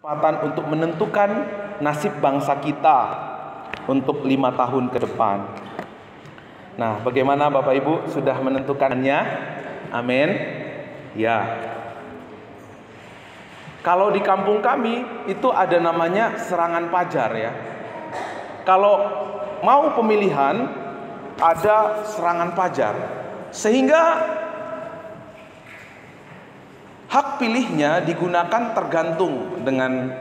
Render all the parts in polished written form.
kesempatan untuk menentukan nasib bangsa kita untuk 5 tahun ke depan. Nah, bagaimana Bapak Ibu sudah menentukannya? Amin. Ya. Kalau di kampung kami itu ada namanya serangan pajar ya. Kalau mau pemilihan ada serangan pajar, sehingga hak pilihnya digunakan tergantung dengan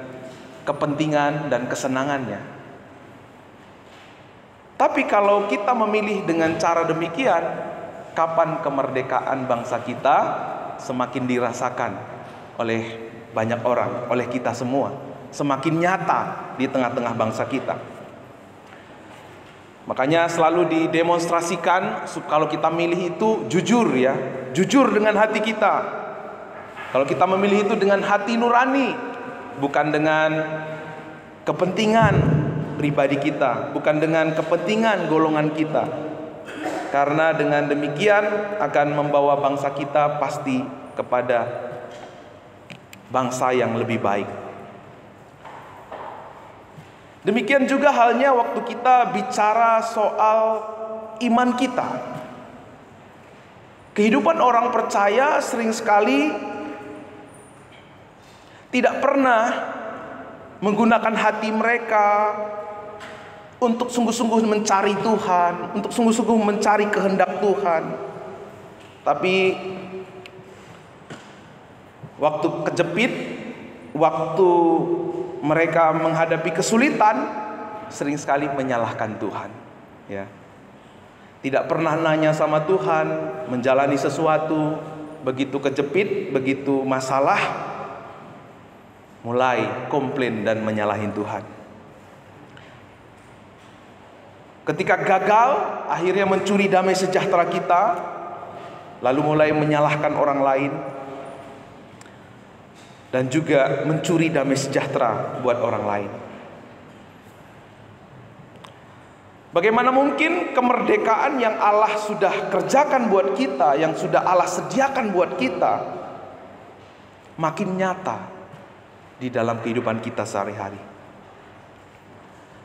kepentingan dan kesenangannya. Tapi kalau kita memilih dengan cara demikian, kapan kemerdekaan bangsa kita semakin dirasakan oleh banyak orang, oleh kita semua, semakin nyata di tengah-tengah bangsa kita. Makanya selalu didemonstrasikan kalau kita milih itu jujur ya, jujur dengan hati kita. Kalau kita memilih itu dengan hati nurani, bukan dengan kepentingan pribadi kita, bukan dengan kepentingan golongan kita. Karena dengan demikian akan membawa bangsa kita pasti kepada bangsa yang lebih baik. Demikian juga halnya waktu kita bicara soal iman kita. Kehidupan orang percaya sering sekali tidak pernah menggunakan hati mereka untuk sungguh-sungguh mencari Tuhan, untuk sungguh-sungguh mencari kehendak Tuhan. Tapi waktu kejepit, waktu mereka menghadapi kesulitan, sering sekali menyalahkan Tuhan. Ya. Tidak pernah nanya sama Tuhan, menjalani sesuatu, begitu kejepit, begitu masalah, mulai komplain dan menyalahin Tuhan. Ketika gagal, akhirnya mencuri damai sejahtera kita, lalu mulai menyalahkan orang lain, dan juga mencuri damai sejahtera buat orang lain. Bagaimana mungkin kemerdekaan yang Allah sudah kerjakan buat kita, yang sudah Allah sediakan buat kita, makin nyata di dalam kehidupan kita sehari-hari.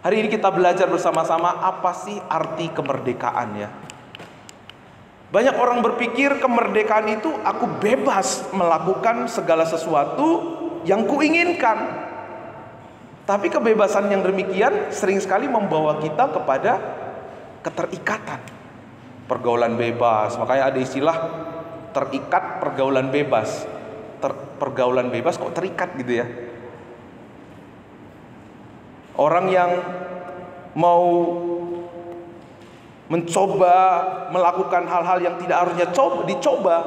Hari ini kita belajar bersama-sama apa sih arti kemerdekaan ya. Banyak orang berpikir kemerdekaan itu aku bebas melakukan segala sesuatu yang kuinginkan. Tapi kebebasan yang demikian sering sekali membawa kita kepada keterikatan. Pergaulan bebas, makanya ada istilah terikat pergaulan bebas. Pergaulan bebas kok terikat gitu ya. Orang yang mau mencoba melakukan hal-hal yang tidak harusnya dicoba,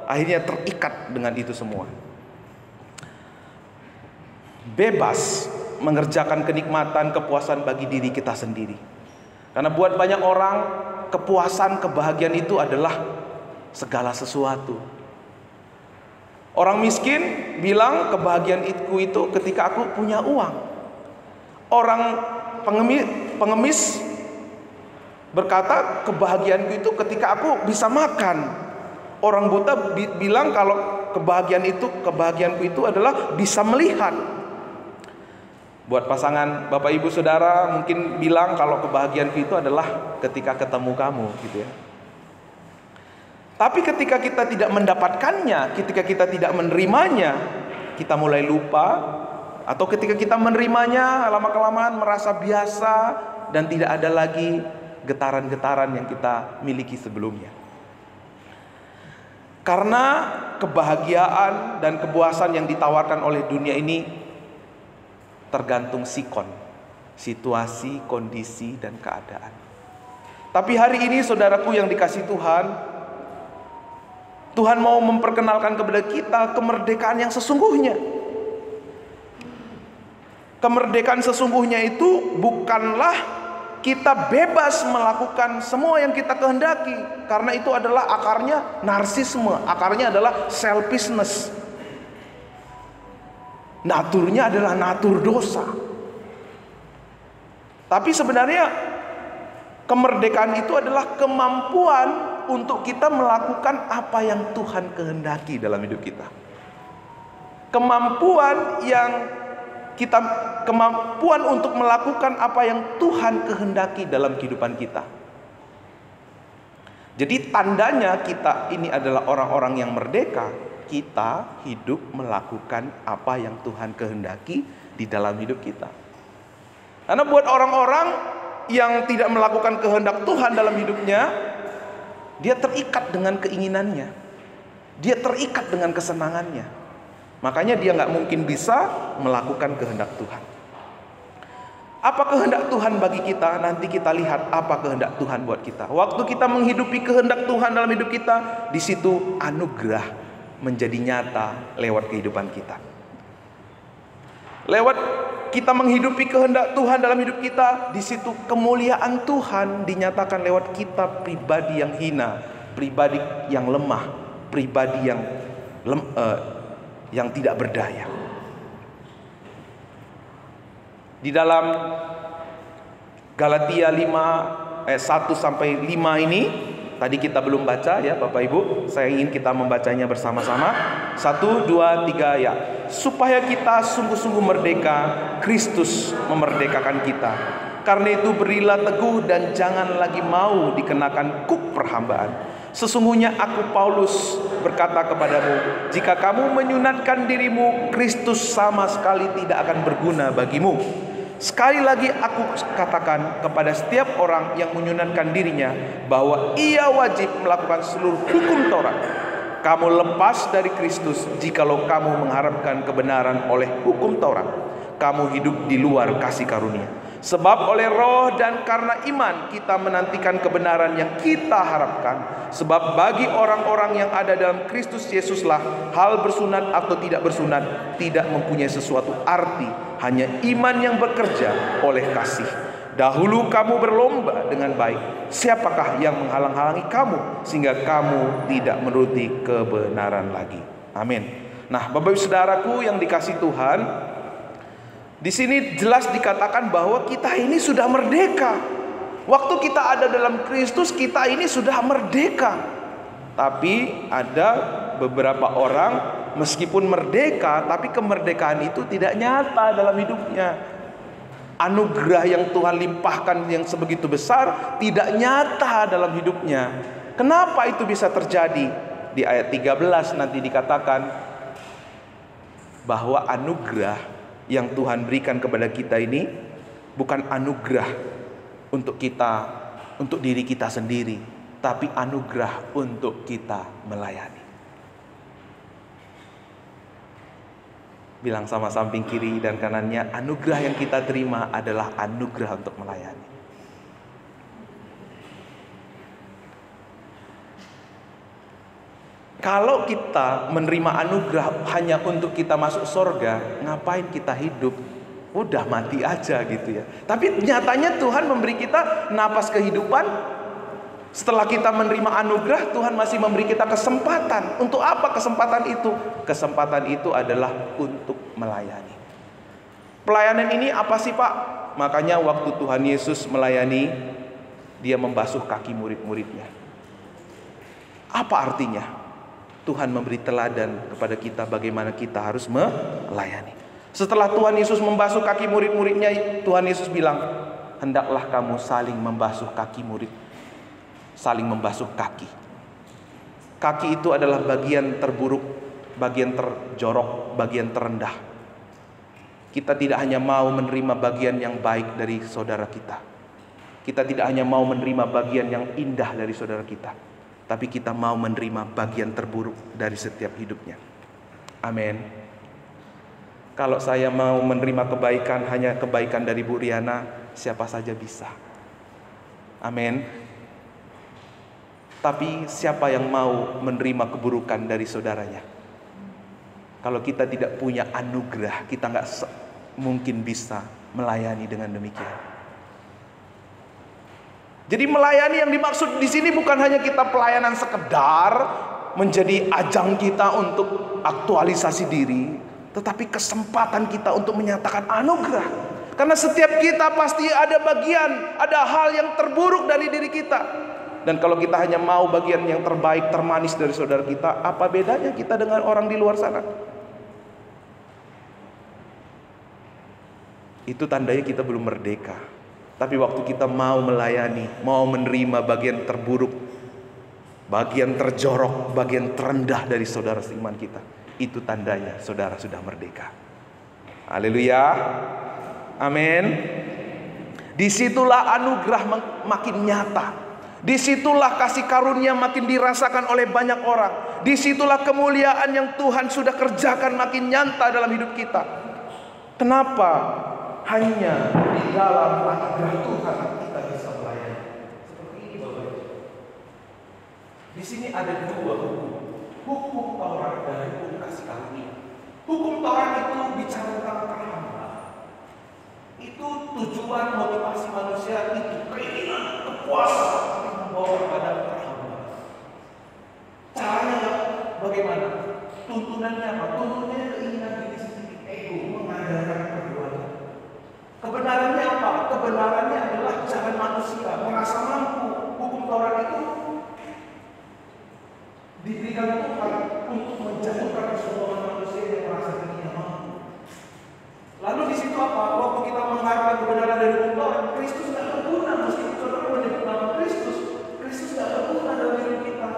akhirnya terikat dengan itu semua. Bebas mengerjakan kenikmatan, kepuasan bagi diri kita sendiri. Karena buat banyak orang, kepuasan, kebahagiaan itu adalah segala sesuatu. Orang miskin bilang kebahagiaan itu ketika aku punya uang. Orang pengemis berkata kebahagiaanku itu ketika aku bisa makan. Orang buta bilang kalau kebahagiaanku itu adalah bisa melihat. Buat pasangan Bapak Ibu Saudara mungkin bilang kalau kebahagiaanku itu adalah ketika ketemu kamu gitu ya. Tapi ketika kita tidak mendapatkannya, ketika kita tidak menerimanya, kita mulai lupa. Atau ketika kita menerimanya, lama-kelamaan merasa biasa dan tidak ada lagi getaran-getaran yang kita miliki sebelumnya. Karena kebahagiaan dan kepuasan yang ditawarkan oleh dunia ini tergantung sikon, situasi, kondisi, dan keadaan. Tapi hari ini saudaraku yang dikasih Tuhan mau memperkenalkan kepada kita kemerdekaan yang sesungguhnya. Kemerdekaan sesungguhnya itu bukanlah kita bebas melakukan semua yang kita kehendaki, karena itu adalah akarnya narsisme, akarnya adalah selfishness. Naturnya adalah natur dosa. Tapi sebenarnya kemerdekaan itu adalah kemampuan untuk kita melakukan apa yang Tuhan kehendaki dalam hidup kita. Kemampuan yang kita kemampuan untuk melakukan apa yang Tuhan kehendaki dalam kehidupan kita. Jadi tandanya kita ini adalah orang-orang yang merdeka. Kita hidup melakukan apa yang Tuhan kehendaki di dalam hidup kita. Karena buat orang-orang yang tidak melakukan kehendak Tuhan dalam hidupnya, dia terikat dengan keinginannya, dia terikat dengan kesenangannya. Makanya dia nggak mungkin bisa melakukan kehendak Tuhan. Apa kehendak Tuhan bagi kita? Nanti kita lihat apa kehendak Tuhan buat kita. Waktu kita menghidupi kehendak Tuhan dalam hidup kita, di situ anugerah menjadi nyata lewat kehidupan kita. Lewat kita menghidupi kehendak Tuhan dalam hidup kita, di situ kemuliaan Tuhan dinyatakan lewat kita pribadi yang hina, pribadi yang lemah, pribadi yang tidak berdaya. Di dalam Galatia 5 ayat 1 sampai 5 ini tadi kita belum baca ya Bapak Ibu. Saya ingin kita membacanya bersama-sama. 1, 2, 3 ya. Supaya kita sungguh-sungguh merdeka, Kristus memerdekakan kita. Karena itu berilah teguh dan jangan lagi mau dikenakan kuk perhambaan. Sesungguhnya aku Paulus berkata kepadamu, jika kamu menyunatkan dirimu, Kristus sama sekali tidak akan berguna bagimu. Sekali lagi aku katakan kepada setiap orang yang menyunatkan dirinya bahwa ia wajib melakukan seluruh hukum Taurat. Kamu lepas dari Kristus jikalau kamu mengharapkan kebenaran oleh hukum Taurat. Kamu hidup di luar kasih karunia. Sebab oleh roh dan karena iman kita menantikan kebenaran yang kita harapkan. Sebab bagi orang-orang yang ada dalam Kristus Yesuslah hal bersunat atau tidak bersunat tidak mempunyai sesuatu arti, hanya iman yang bekerja oleh kasih. Dahulu kamu berlomba dengan baik, siapakah yang menghalang-halangi kamu sehingga kamu tidak menuruti kebenaran lagi. Amin. Nah, Bapak Ibu Saudaraku yang dikasihi Tuhan, di sini jelas dikatakan bahwa kita ini sudah merdeka. Waktu kita ada dalam Kristus, kita ini sudah merdeka. Tapi ada beberapa orang meskipun merdeka, tapi kemerdekaan itu tidak nyata dalam hidupnya. Anugerah yang Tuhan limpahkan yang sebegitu besar tidak nyata dalam hidupnya. Kenapa itu bisa terjadi? Di ayat 13 nanti dikatakan bahwa anugerah yang Tuhan berikan kepada kita ini bukan anugerah untuk kita, untuk diri kita sendiri, tapi anugerah untuk kita melayani. Bilang sama samping kiri dan kanannya, anugerah yang kita terima adalah anugerah untuk melayani. Kalau kita menerima anugerah hanya untuk kita masuk surga, ngapain kita hidup? Udah mati aja gitu ya. Tapi nyatanya Tuhan memberi kita napas kehidupan. Setelah kita menerima anugerah, Tuhan masih memberi kita kesempatan. Untuk apa kesempatan itu? Kesempatan itu adalah untuk melayani. Pelayanan ini apa sih Pak? Makanya waktu Tuhan Yesus melayani, dia membasuh kaki murid-muridnya. Apa artinya? Tuhan memberi teladan kepada kita bagaimana kita harus melayani. Setelah Tuhan Yesus membasuh kaki murid-muridnya, Tuhan Yesus bilang, hendaklah kamu saling membasuh kaki murid. Saling membasuh kaki. Kaki itu adalah bagian terburuk, bagian terjorok, bagian terendah. Kita tidak hanya mau menerima bagian yang baik dari saudara kita. Kita tidak hanya mau menerima bagian yang indah dari saudara kita, tapi kita mau menerima bagian terburuk dari setiap hidupnya. Amin. Kalau saya mau menerima kebaikan, hanya kebaikan dari Bu Riana, siapa saja bisa. Amin. Tapi siapa yang mau menerima keburukan dari saudaranya? Kalau kita tidak punya anugerah, kita nggak mungkin bisa melayani dengan demikian. Jadi melayani yang dimaksud di sini bukan hanya kita pelayanan sekedar menjadi ajang kita untuk aktualisasi diri, tetapi kesempatan kita untuk menyatakan anugerah. Karena setiap kita pasti ada bagian, ada hal yang terburuk dari diri kita. Dan kalau kita hanya mau bagian yang terbaik, termanis dari saudara kita, apa bedanya kita dengan orang di luar sana? itu tandanya kita belum merdeka. Tapi waktu kita mau melayani, mau menerima bagian terburuk, bagian terjorok, bagian terendah dari saudara seiman kita, itu tandanya saudara sudah merdeka. Haleluya. Amin. Disitulah anugerah makin nyata. Disitulah kasih karunia makin dirasakan oleh banyak orang. Disitulah kemuliaan yang Tuhan sudah kerjakan makin nyata dalam hidup kita. Kenapa? Hanya di dalam anugerah Tuhan kita bisa melayani. Seperti ini Bapak Ibu. Di sini ada dua hukum. Hukum Taurat dan hukum kasih karunia. Hukum Taurat itu bicara tentang terhamba. Itu tujuan motivasi manusia, itu keinginan, kepuasan tapi membawa kepada terhamba. Caranya bagaimana? Tuntunannya apa? Tuntunannya keinginan diri sendiri, ego, mengandalkan perbuatan. Kebenarannya apa? Kebenarannya adalah jalan manusia, merasa mampu. Hukum Taurat itu diberikan Tuhan untuk menjatuhkan semua manusia yang merasa dirinya mampu. Lalu di situ apa? Waktu kita mengharapkan kebenaran dari hukum Taurat, Kristus tidak berguna. Meskipun saudara menyebut nama Kristus, Kristus tidak berguna dalam hidup kita.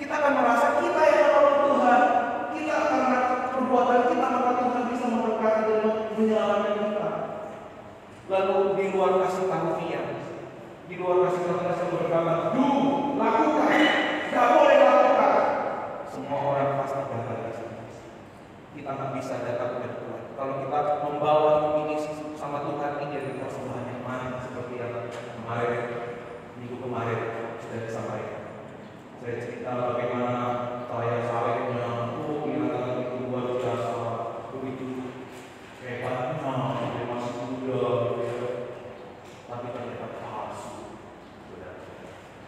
Kita akan merasa kita yang menolong Tuhan. Kita karena perbuatan kita maka Tuhan bisa memberkati dan menyelamatkan kita. Lalu di luar kasih karunia, di luar kasih karunia saya berkata, lakukan, tidak boleh lakukan. Semua orang pasti bakal bisa. Kita nggak bisa datang kepada Tuhan kalau kita membawa ini sama Tuhan ini dari persembahan yang mana, seperti yang kemarin, minggu kemarin sudah disampaikan. Saya cerita bagaimana saya salehnya, binatang itu luar biasa, begitu hebatnya, dia masih muda, tapi ternyata palsu.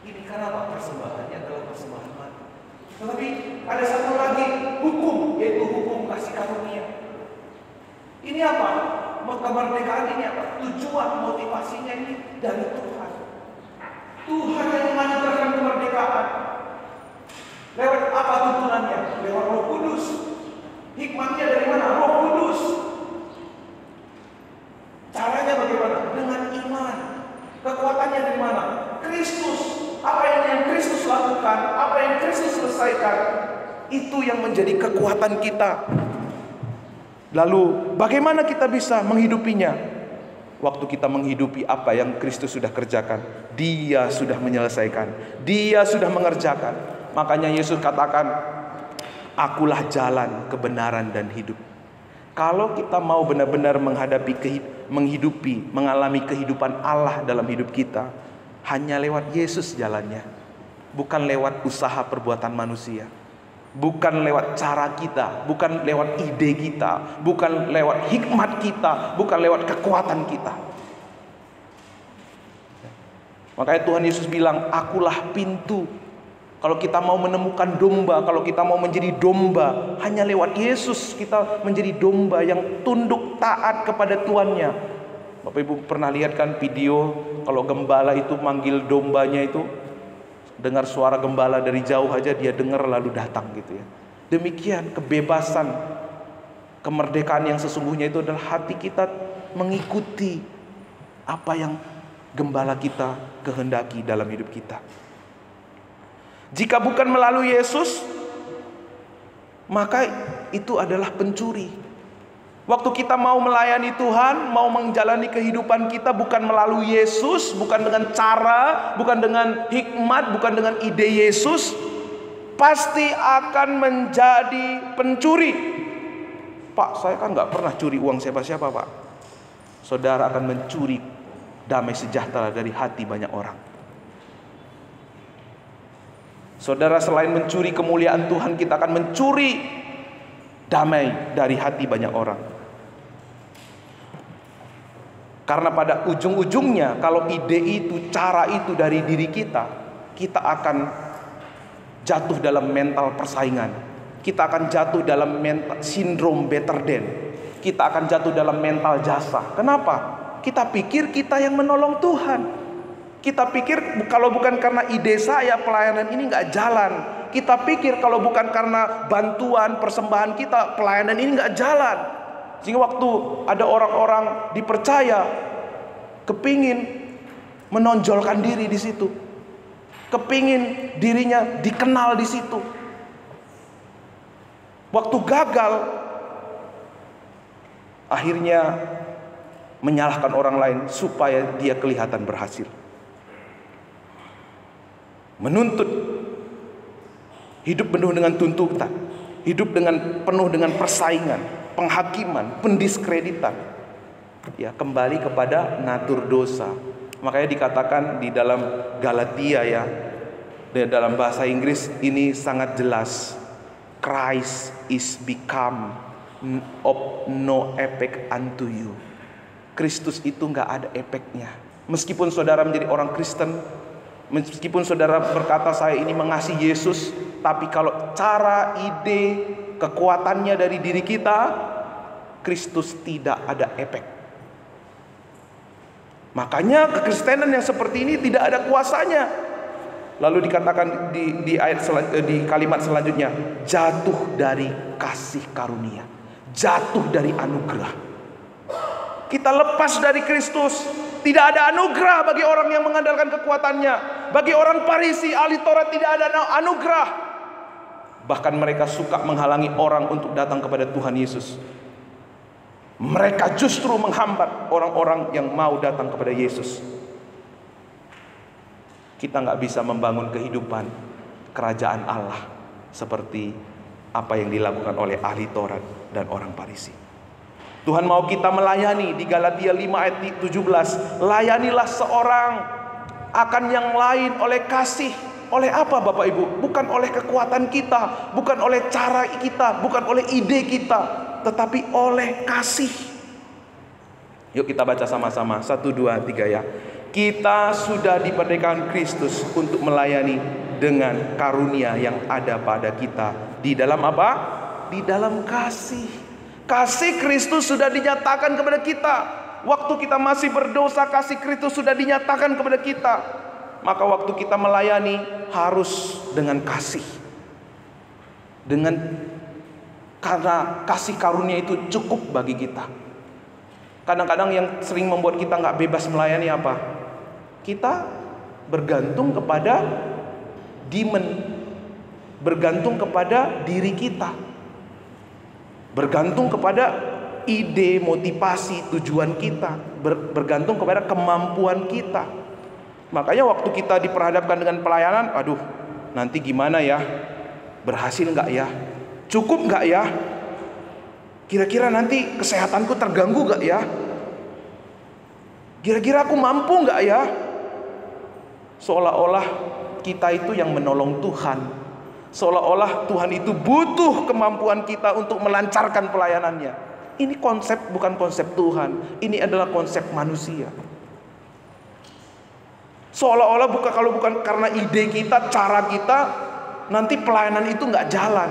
Ini karena apa? Persembahannya adalah persembahan mati. Tetapi ada satu lagi hukum, yaitu hukum kasih karunia. Ini apa? Kemerdekaan ini apa? Tujuan motivasinya ini dari Tuhan. Tuhan yang menganugerahkan kemerdekaan. Lewat apa tuntunannya? Lewat Roh Kudus. Hikmatnya dari mana? Roh Kudus. Caranya bagaimana? Dengan iman. Kekuatannya dari mana? Kristus. Apa yang Kristus lakukan, apa yang Kristus selesaikan, itu yang menjadi kekuatan kita. Lalu bagaimana kita bisa menghidupinya? Waktu kita menghidupi apa yang Kristus sudah kerjakan, Dia sudah menyelesaikan, Dia sudah mengerjakan. Makanya Yesus katakan, akulah jalan, kebenaran dan hidup. Kalau kita mau benar-benar mengalami kehidupan Allah dalam hidup kita, hanya lewat Yesus jalannya, bukan lewat usaha perbuatan manusia, bukan lewat cara kita, bukan lewat ide kita, bukan lewat hikmat kita, bukan lewat kekuatan kita. Makanya Tuhan Yesus bilang, akulah pintu. Kalau kita mau menemukan domba, kalau kita mau menjadi domba, hanya lewat Yesus kita menjadi domba yang tunduk taat kepada tuannya. Bapak Ibu pernah lihat kan video kalau gembala itu manggil dombanya itu, dengar suara gembala dari jauh aja dia dengar lalu datang gitu ya. Demikian kebebasan, kemerdekaan yang sesungguhnya itu adalah hati kita mengikuti apa yang gembala kita kehendaki dalam hidup kita. Jika bukan melalui Yesus, maka itu adalah pencuri. Waktu kita mau melayani Tuhan, mau menjalani kehidupan kita bukan melalui Yesus, bukan dengan cara, bukan dengan hikmat, bukan dengan ide Yesus, pasti akan menjadi pencuri. Pak, saya kan nggak pernah curi uang siapa-siapa, Pak. Saudara akan mencuri damai sejahtera dari hati banyak orang. Saudara, selain mencuri kemuliaan Tuhan, kita akan mencuri damai dari hati banyak orang. Karena pada ujung-ujungnya, kalau ide itu, cara itu dari diri kita, kita akan jatuh dalam mental persaingan. Kita akan jatuh dalam mental sindrom better than. Kita akan jatuh dalam mental jasa. Kenapa? Kita pikir kita yang menolong Tuhan. Kita pikir kalau bukan karena ide saya, pelayanan ini nggak jalan. Kita pikir kalau bukan karena bantuan persembahan kita, pelayanan ini nggak jalan. Sehingga waktu ada orang-orang dipercaya, kepingin menonjolkan diri di situ, kepingin dirinya dikenal di situ. Waktu gagal, akhirnya menyalahkan orang lain supaya dia kelihatan berhasil. Menuntut, hidup penuh dengan tuntutan, hidup penuh dengan persaingan, penghakiman, pendiskreditan. Ya, kembali kepada natur dosa. Makanya dikatakan di dalam Galatia, ya, dalam bahasa Inggris ini sangat jelas. Christ is become of no effect unto you. Kristus itu nggak ada efeknya. Meskipun saudara menjadi orang Kristen, meskipun saudara berkata saya ini mengasihi Yesus, tapi kalau cara, ide, kekuatannya dari diri kita, Kristus tidak ada efek. Makanya kekristenan yang seperti ini tidak ada kuasanya. Lalu dikatakan di kalimat selanjutnya, jatuh dari kasih karunia, jatuh dari anugerah. Kita lepas dari Kristus, tidak ada anugerah bagi orang yang mengandalkan kekuatannya. Bagi orang Farisi, ahli Taurat, tidak ada anugerah. Bahkan mereka suka menghalangi orang untuk datang kepada Tuhan Yesus. Mereka justru menghambat orang-orang yang mau datang kepada Yesus. Kita nggak bisa membangun kehidupan kerajaan Allah seperti apa yang dilakukan oleh ahli Taurat dan orang Farisi. Tuhan mau kita melayani. Di Galatia 5 ayat 17, layanilah seorang akan yang lain oleh kasih. Oleh apa Bapak Ibu? Bukan oleh kekuatan kita, bukan oleh cara kita, bukan oleh ide kita, tetapi oleh kasih. Yuk kita baca sama-sama, 1, 2, 3 ya. Kita sudah diperdekakan Kristus untuk melayani dengan karunia yang ada pada kita. Di dalam apa? Di dalam kasih. Kasih Kristus sudah dinyatakan kepada kita. Waktu kita masih berdosa, kasih Kristus sudah dinyatakan kepada kita. Maka waktu kita melayani harus dengan kasih. Karena kasih karunia itu cukup bagi kita. Kadang-kadang yang sering membuat kita nggak bebas melayani apa? Kita bergantung kepada demand, bergantung kepada diri kita, bergantung kepada ide, motivasi, tujuan kita, bergantung kepada kemampuan kita. Makanya waktu kita diperhadapkan dengan pelayanan, aduh, nanti gimana ya? Berhasil nggak ya? Cukup nggak ya? Kira-kira nanti kesehatanku terganggu nggak ya? Kira-kira aku mampu nggak ya? Seolah-olah kita itu yang menolong Tuhan. Seolah-olah Tuhan itu butuh kemampuan kita untuk melancarkan pelayanannya. Ini konsep, bukan konsep Tuhan. Ini adalah konsep manusia. Seolah-olah kalau bukan karena ide kita, cara kita, nanti pelayanan itu nggak jalan.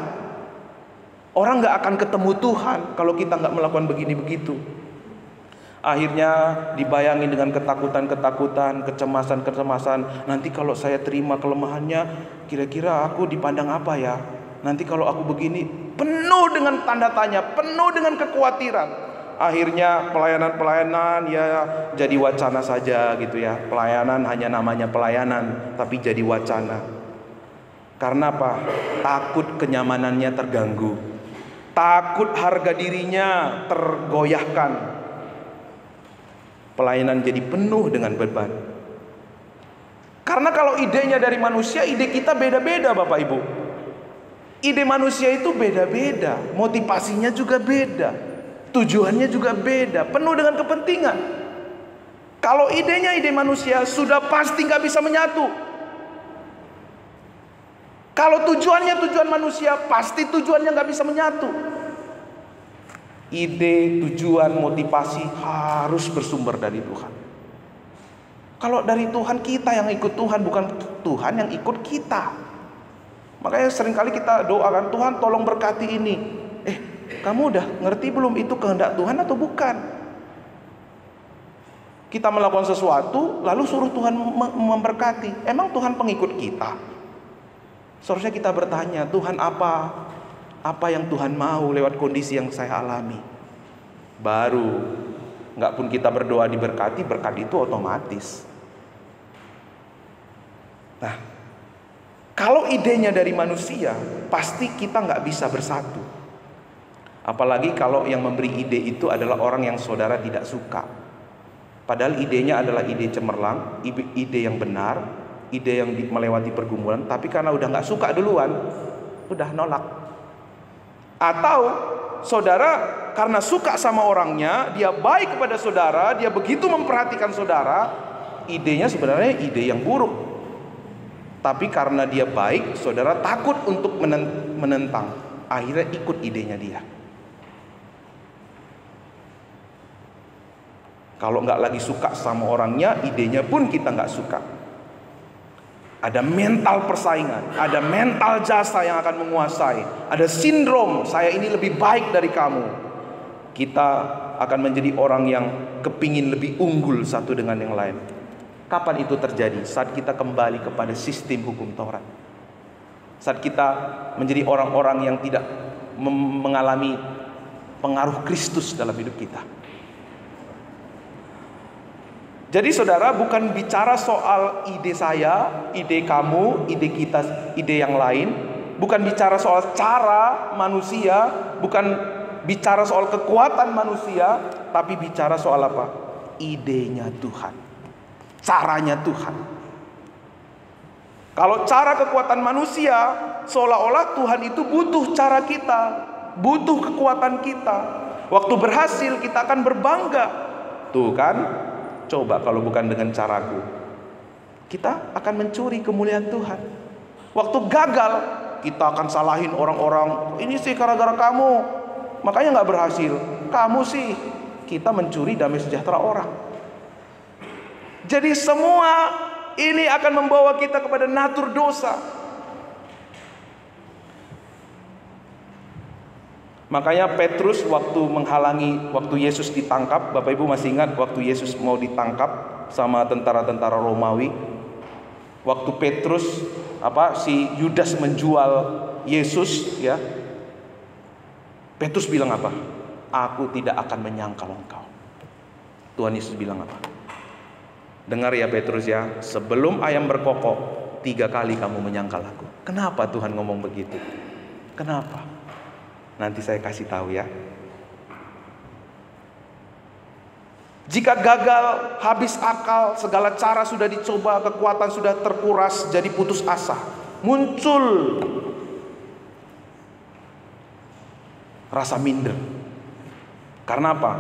Orang nggak akan ketemu Tuhan kalau kita nggak melakukan begini begitu. Akhirnya dibayangi dengan ketakutan-ketakutan, kecemasan-kecemasan. Nanti kalau saya terima kelemahannya, kira-kira aku dipandang apa ya? Nanti kalau aku begini, penuh dengan tanda tanya, penuh dengan kekhawatiran. Akhirnya pelayanan-pelayanan ya jadi wacana saja gitu ya. Pelayanan hanya namanya pelayanan, tapi jadi wacana. Karena apa? Takut kenyamanannya terganggu, takut harga dirinya tergoyahkan. Pelayanan jadi penuh dengan beban. Karena kalau idenya dari manusia, ide kita beda-beda Bapak Ibu. Ide manusia itu beda-beda, motivasinya juga beda, tujuannya juga beda, penuh dengan kepentingan. Kalau idenya ide manusia, sudah pasti gak bisa menyatu. Kalau tujuannya tujuan manusia, pasti tujuannya gak bisa menyatu. Ide, tujuan, motivasi harus bersumber dari Tuhan. Kalau dari Tuhan, kita yang ikut Tuhan, bukan Tuhan yang ikut kita. Makanya seringkali kita doakan, Tuhan tolong berkati ini. Kamu udah ngerti belum itu kehendak Tuhan atau bukan? Kita melakukan sesuatu, lalu suruh Tuhan memberkati. Emang Tuhan pengikut kita? Seharusnya kita bertanya, Tuhan apa yang Tuhan mau lewat kondisi yang saya alami? Baru nggak pun kita berdoa diberkati, berkat itu otomatis. Nah, kalau idenya dari manusia, pasti kita nggak bisa bersatu. Apalagi kalau yang memberi ide itu adalah orang yang saudara tidak suka. Padahal idenya adalah ide cemerlang, ide yang benar, ide yang melewati pergumulan, tapi karena udah nggak suka duluan, udah nolak. Atau saudara karena suka sama orangnya, dia baik kepada saudara, dia begitu memperhatikan saudara, idenya sebenarnya ide yang buruk. Tapi karena dia baik, saudara takut untuk menentang, akhirnya ikut idenya dia. Kalau nggak lagi suka sama orangnya, idenya pun kita nggak suka. Ada mental persaingan, ada mental jasa yang akan menguasai, ada sindrom saya ini lebih baik dari kamu. Kita akan menjadi orang yang kepingin lebih unggul satu dengan yang lain. Kapan itu terjadi? Saat kita kembali kepada sistem hukum Taurat. Saat kita menjadi orang-orang yang tidak mengalami pengaruh Kristus dalam hidup kita. Jadi saudara, bukan bicara soal ide saya, ide kamu, ide kita, ide yang lain. Bukan bicara soal cara manusia, bukan bicara soal kekuatan manusia, tapi bicara soal apa? Idenya Tuhan, caranya Tuhan. Kalau cara kekuatan manusia, seolah-olah Tuhan itu butuh cara kita, butuh kekuatan kita. Waktu berhasil kita akan berbangga. Tuh kan, coba kalau bukan dengan caraku, kita akan mencuri kemuliaan Tuhan. Waktu gagal, kita akan salahin orang-orang, ini sih gara-gara kamu, makanya gak berhasil. Kamu sih, kita mencuri damai sejahtera orang. Jadi semua ini akan membawa kita kepada natur dosa. Makanya Petrus waktu menghalangi, waktu Yesus ditangkap, Bapak Ibu masih ingat waktu Yesus mau ditangkap sama tentara-tentara Romawi. Waktu Petrus si Yudas menjual Yesus, ya. Petrus bilang apa? Aku tidak akan menyangkal engkau. Tuhan Yesus bilang apa? Dengar ya Petrus ya, sebelum ayam berkokok 3 kali kamu menyangkal aku. Kenapa Tuhan ngomong begitu? Kenapa? Nanti saya kasih tahu ya. Jika gagal, habis akal, segala cara sudah dicoba, kekuatan sudah terkuras, jadi putus asa, muncul rasa minder. Karena apa?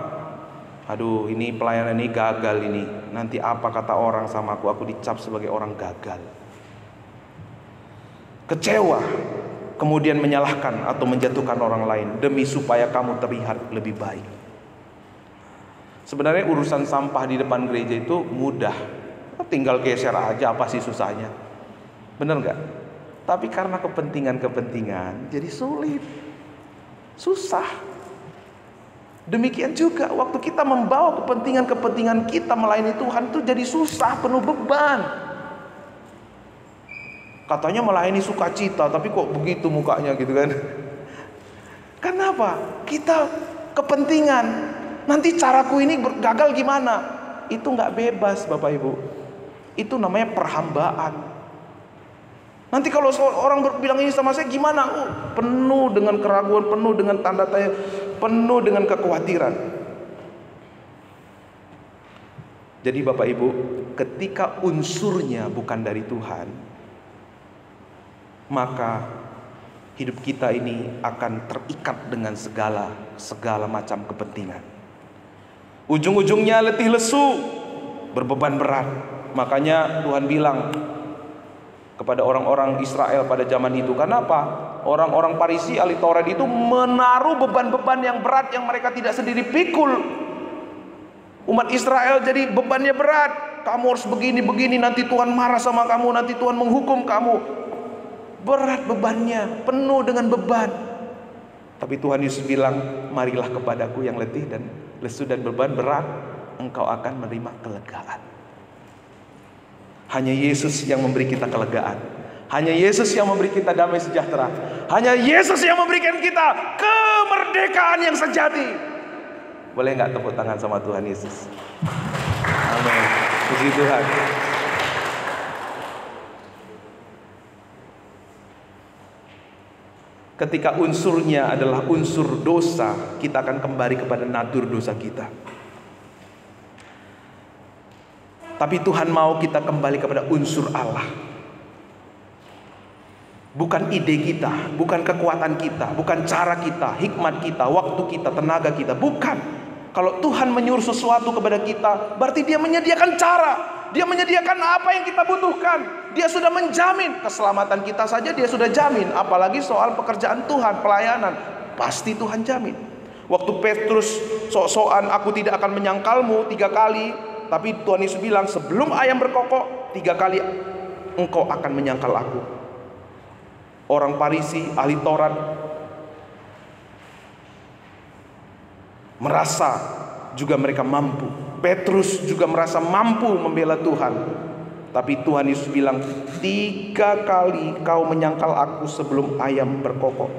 Aduh, ini pelayanan ini gagal ini. Nanti apa kata orang sama aku? Aku dicap sebagai orang gagal. Kecewa, kemudian menyalahkan atau menjatuhkan orang lain demi supaya kamu terlihat lebih baik. Sebenarnya urusan sampah di depan gereja itu mudah. Tinggal geser aja, apa sih susahnya? Bener gak? Tapi karena kepentingan-kepentingan jadi sulit, susah. Demikian juga waktu kita membawa kepentingan-kepentingan kita melayani Tuhan itu jadi susah, penuh beban. Katanya melayani sukacita, tapi kok begitu mukanya gitu kan? Kenapa? Kita kepentingan. Nanti caraku ini gagal gimana? Itu nggak bebas Bapak Ibu. Itu namanya perhambaan. Nanti kalau orang bilang ini sama saya gimana? Penuh dengan keraguan, penuh dengan tanda tanya, penuh dengan kekhawatiran. Jadi Bapak Ibu, ketika unsurnya bukan dari Tuhan, maka hidup kita ini akan terikat dengan segala macam kepentingan. Ujung-ujungnya letih lesu, berbeban berat. Makanya Tuhan bilang kepada orang-orang Israel pada zaman itu, kenapa? Orang-orang Farisi ahli Taurat itu menaruh beban-beban yang berat yang mereka tidak sendiri pikul. Umat Israel jadi bebannya berat. Kamu harus begini-begini, nanti Tuhan marah sama kamu, nanti Tuhan menghukum kamu. Berat bebannya, penuh dengan beban. Tapi Tuhan Yesus bilang, marilah kepadaku yang letih dan lesu dan beban berat, engkau akan menerima kelegaan. Hanya Yesus yang memberi kita kelegaan. Hanya Yesus yang memberi kita damai sejahtera. Hanya Yesus yang memberikan kita kemerdekaan yang sejati. Boleh nggak tepuk tangan sama Tuhan Yesus? Amin. Puji Tuhan. Ketika unsurnya adalah unsur dosa, kita akan kembali kepada natur dosa kita. Tapi Tuhan mau kita kembali kepada unsur Allah. Bukan ide kita, bukan kekuatan kita, bukan cara kita, hikmat kita, waktu kita, tenaga kita. Bukan. Kalau Tuhan menyuruh sesuatu kepada kita, berarti Dia menyediakan cara. Dia menyediakan apa yang kita butuhkan. Dia sudah menjamin keselamatan kita saja, Dia sudah jamin. Apalagi soal pekerjaan Tuhan, pelayanan, pasti Tuhan jamin. Waktu Petrus sok-sokan, aku tidak akan menyangkalmu 3 kali. Tapi Tuhan Yesus bilang, sebelum ayam berkokok 3 kali engkau akan menyangkal aku. Orang Farisi, ahli Taurat, merasa juga mereka mampu. Petrus juga merasa mampu membela Tuhan. Tapi Tuhan Yesus bilang, 3 kali kau menyangkal aku sebelum ayam berkokok.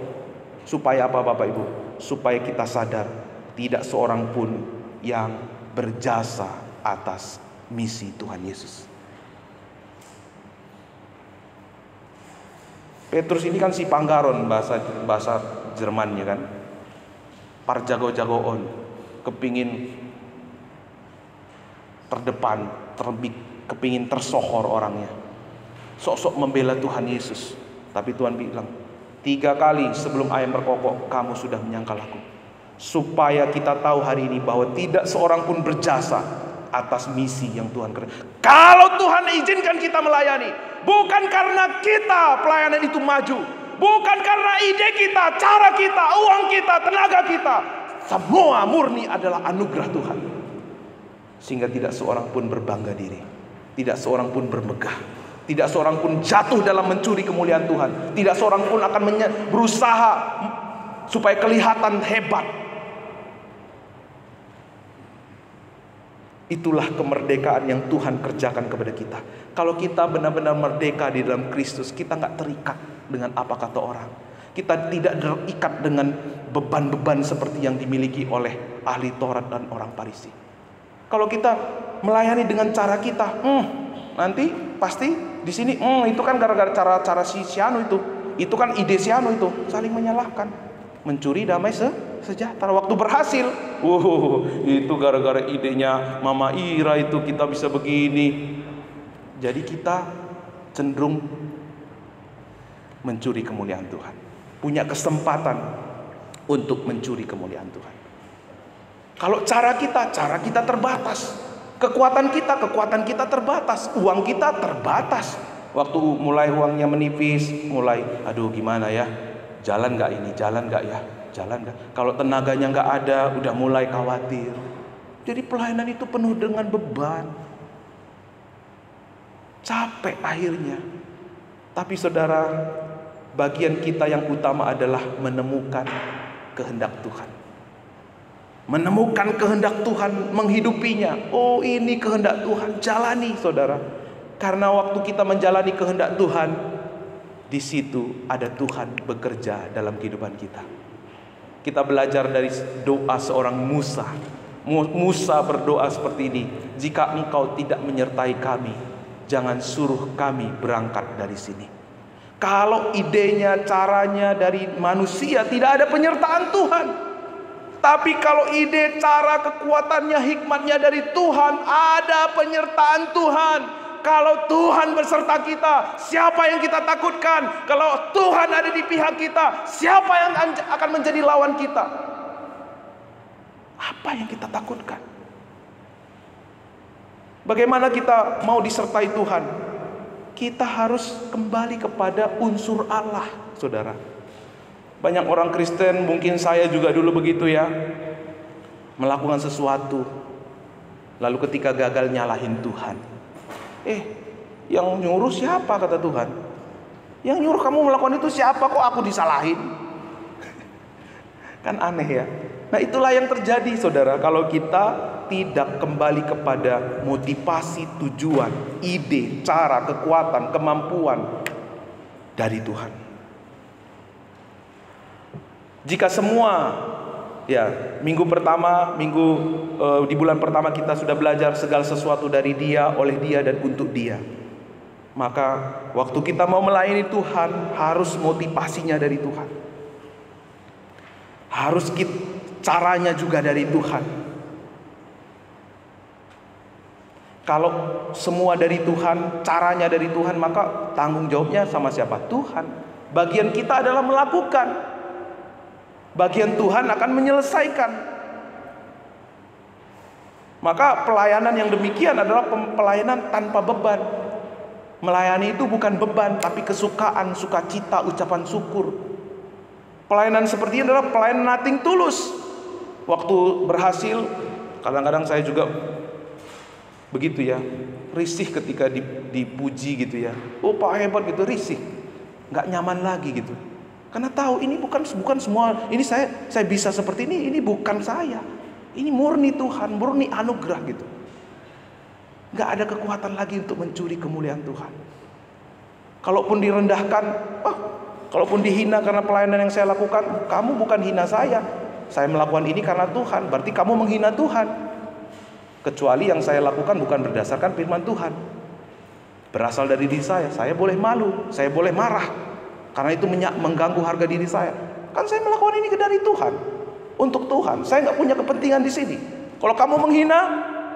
Supaya apa Bapak Ibu? Supaya kita sadar, tidak seorang pun yang berjasa atas misi Tuhan Yesus. Petrus ini kan si Panggaron, bahasa Jermannya kan. Parjago-jagoon, kepingin terdepan, kepingin tersohor orangnya. Sok-sok membela Tuhan Yesus. Tapi Tuhan bilang, 3 kali sebelum ayam berkokok kamu sudah menyangkal aku. Supaya kita tahu hari ini bahwa tidak seorang pun berjasa atas misi yang Tuhan kerjakan. Kalau Tuhan izinkan kita melayani, bukan karena kita pelayanan itu maju, bukan karena ide kita, cara kita, uang kita, tenaga kita. Semua murni adalah anugerah Tuhan. Sehingga tidak seorang pun berbangga diri, tidak seorang pun bermegah, tidak seorang pun jatuh dalam mencuri kemuliaan Tuhan, tidak seorang pun akan berusaha supaya kelihatan hebat. Itulah kemerdekaan yang Tuhan kerjakan kepada kita. Kalau kita benar-benar merdeka di dalam Kristus, kita nggak terikat dengan apa kata orang. Kita tidak terikat dengan beban-beban seperti yang dimiliki oleh ahli Taurat dan orang Farisi. Kalau kita melayani dengan cara kita, nanti pasti di sini, itu kan gara-gara cara si Siano itu kan ide Siano itu, saling menyalahkan, mencuri damai sejahtera. Waktu berhasil, itu gara-gara idenya Mama Ira itu kita bisa begini. Jadi kita cenderung mencuri kemuliaan Tuhan, punya kesempatan untuk mencuri kemuliaan Tuhan. Kalau cara kita terbatas, kekuatan kita terbatas, uang kita terbatas. Waktu mulai uangnya menipis, mulai aduh gimana ya, jalan nggak ini, jalan nggak ya, jalan nggak. Kalau tenaganya nggak ada, udah mulai khawatir. Jadi pelayanan itu penuh dengan beban, capek akhirnya. Tapi saudara, bagian kita yang utama adalah menemukan kehendak Tuhan. Menemukan kehendak Tuhan, menghidupinya. Oh, ini kehendak Tuhan, jalani saudara. Karena waktu kita menjalani kehendak Tuhan, di situ ada Tuhan bekerja dalam kehidupan kita. Kita belajar dari doa seorang Musa. Musa berdoa seperti ini, jika engkau tidak menyertai kami, jangan suruh kami berangkat dari sini. Kalau idenya, caranya dari manusia, tidak ada penyertaan Tuhan. Tapi kalau ide, cara, kekuatannya, hikmatnya dari Tuhan, ada penyertaan Tuhan. Kalau Tuhan beserta kita, siapa yang kita takutkan? Kalau Tuhan ada di pihak kita, siapa yang akan menjadi lawan kita? Apa yang kita takutkan? Bagaimana kita mau disertai Tuhan? Kita harus kembali kepada unsur Allah, saudara. Banyak orang Kristen, mungkin saya juga dulu begitu ya, melakukan sesuatu, lalu ketika gagal nyalahin Tuhan. Yang nyuruh siapa, kata Tuhan? Yang nyuruh kamu melakukan itu siapa, kok aku disalahin? Kan aneh ya. Nah itulah yang terjadi saudara, kalau kita tidak kembali kepada motivasi, tujuan, ide, cara, kekuatan, kemampuan dari Tuhan. Jika semua Ya, di bulan pertama kita sudah belajar segala sesuatu dari Dia, oleh Dia, dan untuk Dia. Maka waktu kita mau melayani Tuhan, harus motivasinya dari Tuhan. Harus caranya juga dari Tuhan. Kalau semua dari Tuhan, caranya dari Tuhan, maka tanggung jawabnya sama siapa? Tuhan. Bagian kita adalah melakukan. Bagian Tuhan akan menyelesaikan. Maka pelayanan yang demikian adalah pelayanan tanpa beban. Melayani itu bukan beban, tapi kesukaan, sukacita, ucapan syukur. Pelayanan seperti ini adalah pelayanan nothing tulus. Waktu berhasil, kadang-kadang saya juga begitu ya, risih ketika dipuji gitu ya. Oh Pak hebat gitu, risih, nggak nyaman lagi gitu. Karena tahu ini bukan semua, ini saya bisa seperti ini bukan saya. Ini murni Tuhan, murni anugerah gitu. Nggak ada kekuatan lagi untuk mencuri kemuliaan Tuhan. Kalaupun direndahkan, kalaupun dihina karena pelayanan yang saya lakukan, kamu bukan hina saya. Saya melakukan ini karena Tuhan, berarti kamu menghina Tuhan. Kecuali yang saya lakukan bukan berdasarkan firman Tuhan, berasal dari diri saya boleh malu, saya boleh marah. Karena itu mengganggu harga diri saya. Kan saya melakukan ini dari Tuhan, untuk Tuhan. Saya nggak punya kepentingan di sini. Kalau kamu menghina,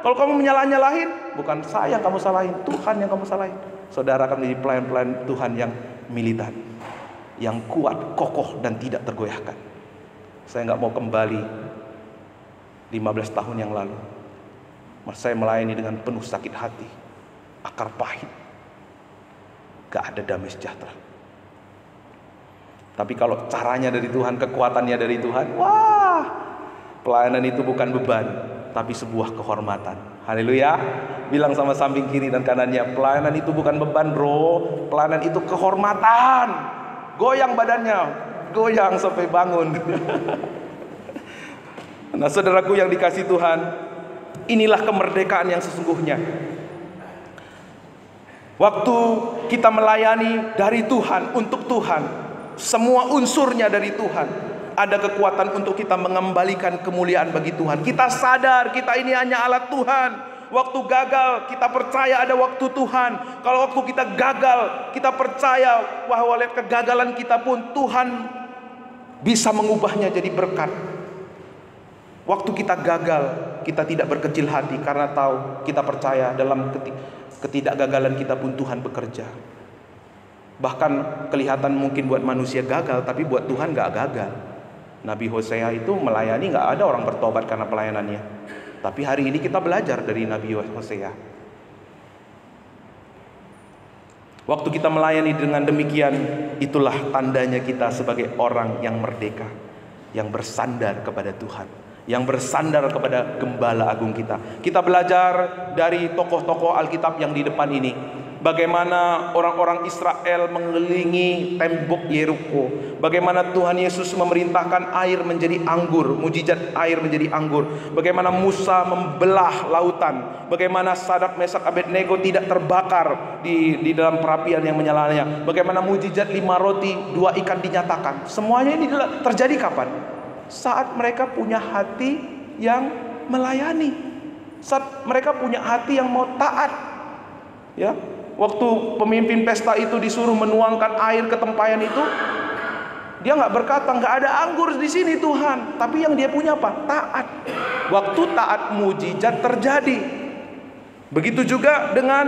kalau kamu menyalah-nyalahin, bukan saya yang kamu salahin, Tuhan yang kamu salahin. Saudara akan menjadi pelayan-pelayan Tuhan yang militan, yang kuat, kokoh, dan tidak tergoyahkan. Saya nggak mau kembali 15 tahun yang lalu. Saya melayani dengan penuh sakit hati, akar pahit, gak ada damai sejahtera. Tapi kalau caranya dari Tuhan, kekuatannya dari Tuhan, wah, pelayanan itu bukan beban, tapi sebuah kehormatan. Haleluya. Bilang sama samping kiri dan kanannya, pelayanan itu bukan beban bro, pelayanan itu kehormatan. Goyang badannya, goyang sampai bangun. Nah saudaraku yang dikasih Tuhan, inilah kemerdekaan yang sesungguhnya. Waktu kita melayani dari Tuhan, untuk Tuhan, semua unsurnya dari Tuhan, ada kekuatan untuk kita mengembalikan kemuliaan bagi Tuhan. Kita sadar kita ini hanya alat Tuhan. Waktu gagal, kita percaya ada waktu Tuhan. Kalau waktu kita gagal, kita percaya bahwa lewat kegagalan kita pun Tuhan bisa mengubahnya jadi berkat. Waktu kita gagal, kita tidak berkecil hati karena tahu, kita percaya dalam ketidakgagalan kita pun Tuhan bekerja. Bahkan kelihatan mungkin buat manusia gagal, tapi buat Tuhan gak gagal. Nabi Hosea itu melayani, gak ada orang bertobat karena pelayanannya. Tapi hari ini kita belajar dari Nabi Hosea. Waktu kita melayani dengan demikian, itulah tandanya kita sebagai orang yang merdeka, yang bersandar kepada Tuhan, yang bersandar kepada Gembala Agung kita. Kita belajar dari tokoh-tokoh Alkitab yang di depan ini, bagaimana orang-orang Israel mengelilingi tembok Yeriko, bagaimana Tuhan Yesus memerintahkan air menjadi anggur, mujizat air menjadi anggur, bagaimana Musa membelah lautan, bagaimana Sadrak Mesak Abednego tidak terbakar di dalam perapian yang menyalanya, bagaimana mujizat 5 roti 2 ikan dinyatakan. Semuanya ini terjadi kapan? Saat mereka punya hati yang melayani, saat mereka punya hati yang mau taat. Ya, waktu pemimpin pesta itu disuruh menuangkan air ke tempayan itu, dia nggak berkata nggak ada anggur di sini Tuhan, tapi yang dia punya apa? Taat. Waktu taat, mujizat terjadi. Begitu juga dengan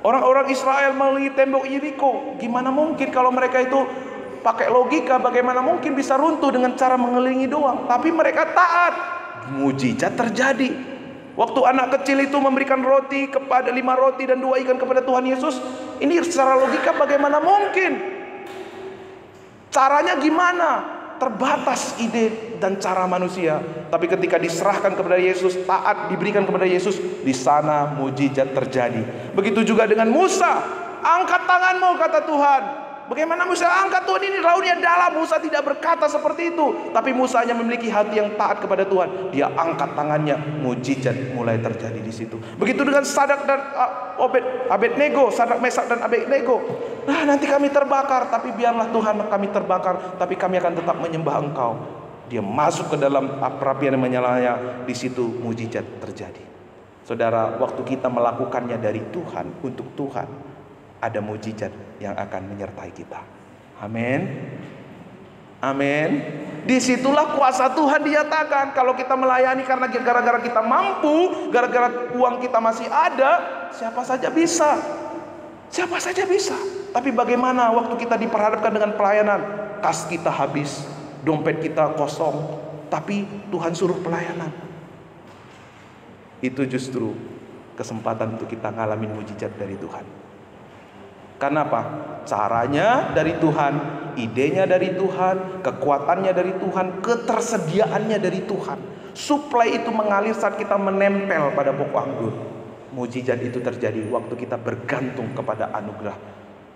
orang-orang Israel melalui tembok Yeriko. Gimana mungkin kalau mereka itu pakai logika, bagaimana mungkin bisa runtuh dengan cara mengelilingi doang? Tapi mereka taat, mujizat terjadi. Waktu anak kecil itu memberikan roti kepada 5 roti dan 2 ikan kepada Tuhan Yesus, ini secara logika bagaimana mungkin? Caranya gimana? Terbatas ide dan cara manusia. Tapi ketika diserahkan kepada Yesus, taat diberikan kepada Yesus, di sana mujizat terjadi. Begitu juga dengan Musa, angkat tanganmu kata Tuhan. Bagaimana Musa angkat? Tuhan, ini lautnya dalam. Musa tidak berkata seperti itu, tapi Musa hanya memiliki hati yang taat kepada Tuhan. Dia angkat tangannya, mujizat mulai terjadi di situ. Begitu dengan Sadrak dan Abednego, Sadrak, Mesak dan Abednego. Nah, nanti kami terbakar, tapi biarlah Tuhan kami terbakar, tapi kami akan tetap menyembah Engkau. dia masuk ke dalam perapian yang menyalanya, di situ mujizat terjadi. Saudara, waktu kita melakukannya dari Tuhan, untuk Tuhan, ada mujizat yang akan menyertai kita. Amin. Amin. Disitulah kuasa Tuhan dinyatakan. Kalau kita melayani karena gara-gara kita mampu, gara-gara uang kita masih ada, siapa saja bisa. Siapa saja bisa. Tapi bagaimana waktu kita diperhadapkan dengan pelayanan, kas kita habis, dompet kita kosong, tapi Tuhan suruh pelayanan. Itu justru kesempatan untuk kita ngalamin mujizat dari Tuhan. Karena apa? Caranya dari Tuhan, idenya dari Tuhan, kekuatannya dari Tuhan, ketersediaannya dari Tuhan. Supply itu mengalir saat kita menempel pada pokok anggur. Mujizat itu terjadi waktu kita bergantung kepada anugerah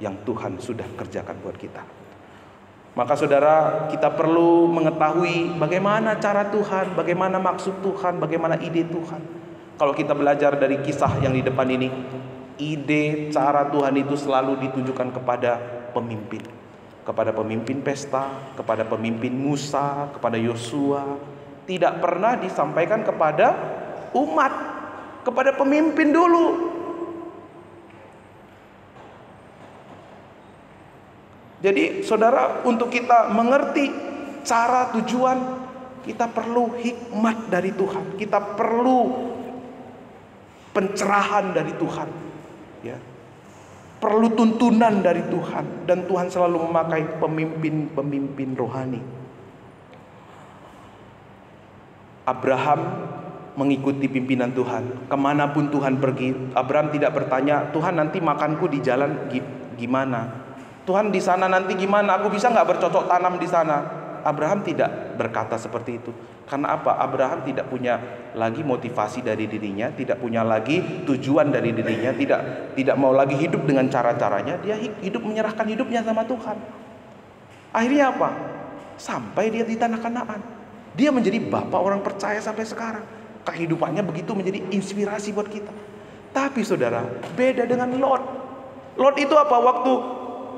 yang Tuhan sudah kerjakan buat kita. Maka saudara, kita perlu mengetahui bagaimana cara Tuhan, bagaimana maksud Tuhan, bagaimana ide Tuhan. Kalau kita belajar dari kisah yang di depan ini, ide cara Tuhan itu selalu ditujukan kepada pemimpin. Kepada pemimpin pesta, kepada pemimpin Musa, kepada Yosua. Tidak pernah disampaikan kepada umat, kepada pemimpin dulu. Jadi saudara, untuk kita mengerti cara tujuan, kita perlu hikmat dari Tuhan. Kita perlu pencerahan dari Tuhan, ya. Perlu tuntunan dari Tuhan. Dan Tuhan selalu memakai pemimpin-pemimpin rohani. Abraham mengikuti pimpinan Tuhan. Kemanapun Tuhan pergi, Abraham tidak bertanya, Tuhan nanti makanku di jalan gimana? Tuhan di sana nanti gimana? Aku bisa nggak bercocok tanam di sana? Abraham tidak berkata seperti itu. Karena apa? Abraham tidak punya lagi motivasi dari dirinya, tidak punya lagi tujuan dari dirinya, tidak mau lagi hidup dengan cara-caranya. Dia hidup menyerahkan hidupnya sama Tuhan. Akhirnya apa? Sampai dia di tanah Kanaan. Dia menjadi bapak orang percaya sampai sekarang. Kehidupannya begitu menjadi inspirasi buat kita. Tapi saudara, beda dengan Lot. Lot itu apa? Waktu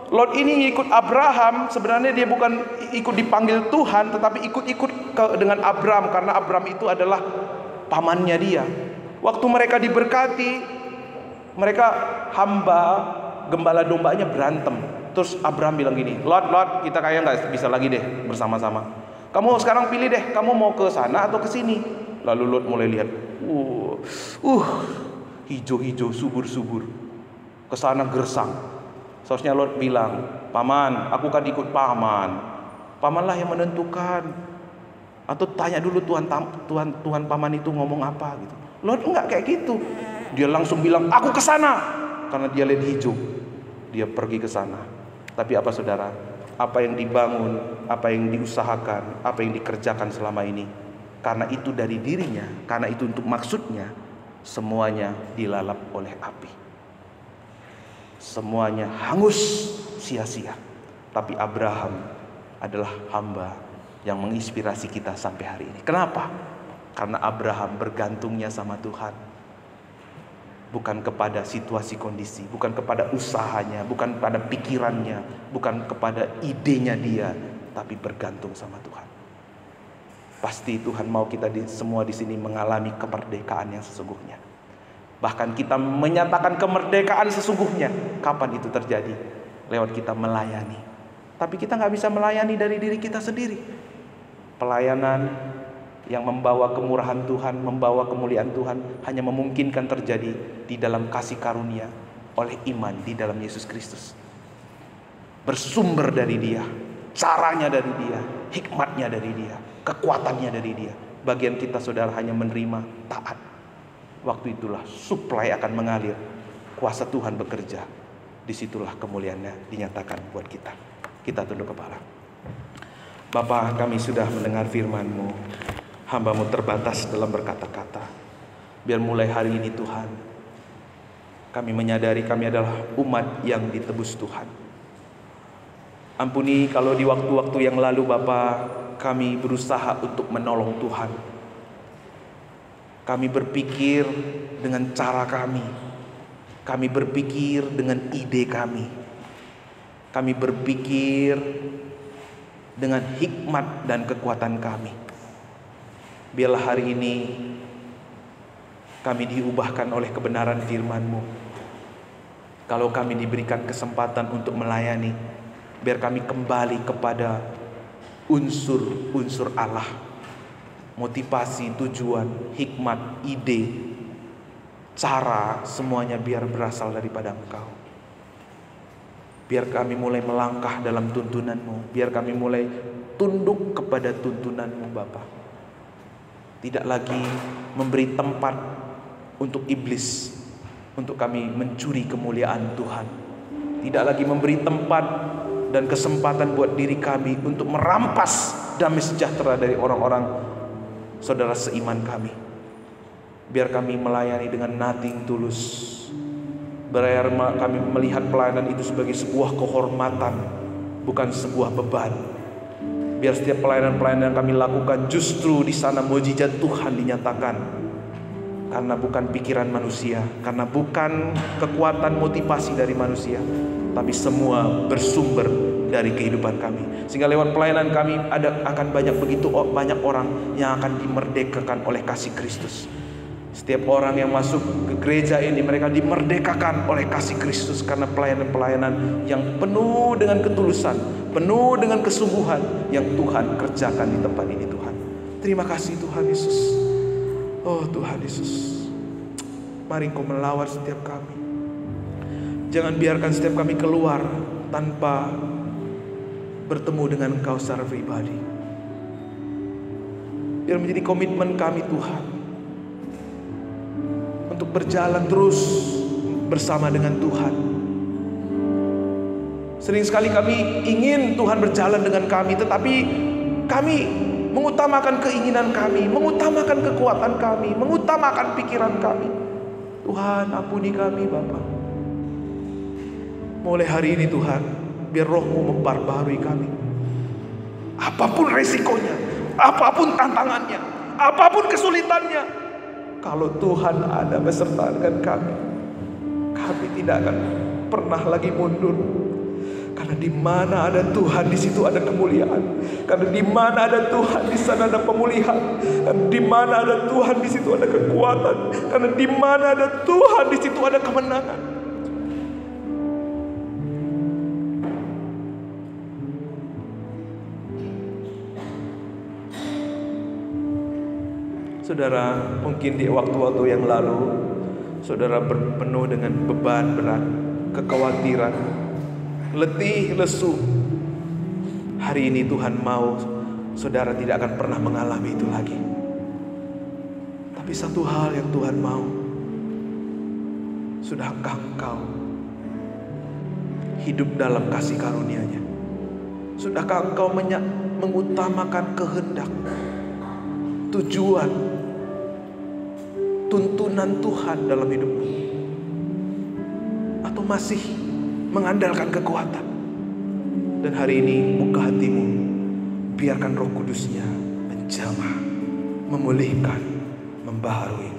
Lot ini ikut Abraham, sebenarnya dia bukan ikut dipanggil Tuhan, tetapi ikut-ikut dengan Abraham, karena Abraham itu adalah pamannya dia. Waktu mereka diberkati, mereka hamba gembala dombanya berantem. Terus Abraham bilang gini, Lot, kita kayak nggak bisa lagi deh bersama-sama. Kamu sekarang pilih deh, kamu mau ke sana atau ke sini. Lalu Lot mulai lihat, hijau-hijau, subur-subur, ke sana gersang. Seharusnya Lot bilang, paman, aku kan ikut paman. Pamanlah yang menentukan. Atau tanya dulu Tuhan paman itu ngomong apa gitu. Lot enggak kayak gitu. Dia langsung bilang, aku ke sana. Karena dia lihat hijau. Dia pergi ke sana. Tapi apa saudara? Apa yang dibangun, apa yang diusahakan, apa yang dikerjakan selama ini, karena itu dari dirinya, karena itu untuk maksudnya, semuanya dilalap oleh api. Semuanya hangus sia-sia. Tapi Abraham adalah hamba yang menginspirasi kita sampai hari ini. Kenapa? Karena Abraham bergantungnya sama Tuhan. Bukan kepada situasi kondisi, bukan kepada usahanya, bukan pada pikirannya, bukan kepada idenya dia, tapi bergantung sama Tuhan. Pasti Tuhan mau kita semua di sini mengalami kemerdekaan yang sesungguhnya. Bahkan kita menyatakan kemerdekaan sesungguhnya. Kapan itu terjadi? Lewat kita melayani. Tapi kita nggak bisa melayani dari diri kita sendiri. Pelayanan yang membawa kemurahan Tuhan, membawa kemuliaan Tuhan, hanya memungkinkan terjadi di dalam kasih karunia oleh iman di dalam Yesus Kristus. Bersumber dari Dia, caranya dari Dia, hikmatnya dari Dia, kekuatannya dari Dia. Bagian kita saudara hanya menerima, taat. Waktu itulah supply akan mengalir, kuasa Tuhan bekerja. Disitulah kemuliaannya dinyatakan buat kita. Kita tunduk kepala. Bapa, kami sudah mendengar firman-Mu. Hamba-Mu terbatas dalam berkata-kata. Biar mulai hari ini Tuhan, kami menyadari kami adalah umat yang ditebus Tuhan. Ampuni kalau di waktu-waktu yang lalu Bapa, kami berusaha untuk menolong Tuhan. Kami berpikir dengan cara kami. Kami berpikir dengan ide kami. Kami berpikir dengan hikmat dan kekuatan kami. Biarlah hari ini kami diubahkan oleh kebenaran firman-Mu. Kalau kami diberikan kesempatan untuk melayani, biar kami kembali kepada unsur-unsur Allah. Motivasi, tujuan, hikmat, ide, cara, semuanya biar berasal daripada Engkau. Biar kami mulai melangkah dalam tuntunan-Mu. Biar kami mulai tunduk kepada tuntunan-Mu Bapa. Tidak lagi memberi tempat untuk iblis, untuk kami mencuri kemuliaan Tuhan. Tidak lagi memberi tempat dan kesempatan buat diri kami untuk merampas damai sejahtera dari orang-orang saudara seiman kami. Biar kami melayani dengan nothing tulus. Biar kami melihat pelayanan itu sebagai sebuah kehormatan, bukan sebuah beban. Biar setiap pelayanan-pelayanan yang kami lakukan justru di sana mujizat Tuhan dinyatakan. Karena bukan pikiran manusia, karena bukan kekuatan motivasi dari manusia, tapi semua bersumber dari kehidupan kami. Sehingga lewat pelayanan kami akan begitu banyak orang yang akan dimerdekakan oleh kasih Kristus. Setiap orang yang masuk ke gereja ini, mereka dimerdekakan oleh kasih Kristus karena pelayanan-pelayanan yang penuh dengan ketulusan, penuh dengan kesungguhan yang Tuhan kerjakan di tempat ini Tuhan. Terima kasih Tuhan Yesus. Oh Tuhan Yesus, mari Engkau melawat setiap kami. Jangan biarkan setiap kami keluar tanpa bertemu dengan Engkau secara pribadi. Biar menjadi komitmen kami Tuhan untuk berjalan terus bersama dengan Tuhan. Sering sekali kami ingin Tuhan berjalan dengan kami, tetapi kami mengutamakan keinginan kami, mengutamakan kekuatan kami, mengutamakan pikiran kami. Tuhan, ampuni kami Bapa. Mulai hari ini Tuhan, biar Roh-Mu memperbaharui kami. Apapun resikonya, apapun tantangannya, apapun kesulitannya, kalau Tuhan ada beserta dengan kami, kami tidak akan pernah lagi mundur. Karena di mana ada Tuhan, di situ ada kemuliaan. Karena di mana ada Tuhan, di sana ada pemulihan. Karena di mana ada Tuhan, di situ ada kekuatan. Karena di mana ada Tuhan, di situ ada kemenangan. Saudara, mungkin di waktu-waktu yang lalu saudara penuh dengan beban berat, kekhawatiran, letih, lesu. Hari ini Tuhan mau saudara tidak akan pernah mengalami itu lagi. Tapi satu hal yang Tuhan mau, sudahkah engkau hidup dalam kasih karunia-Nya? Sudahkah engkau mengutamakan kehendak, tujuan, tuntunan Tuhan dalam hidupmu? Atau masih mengandalkan kekuatan? Dan hari ini buka hatimu, biarkan Roh Kudus-Nya menjamah, memulihkan, membaharui.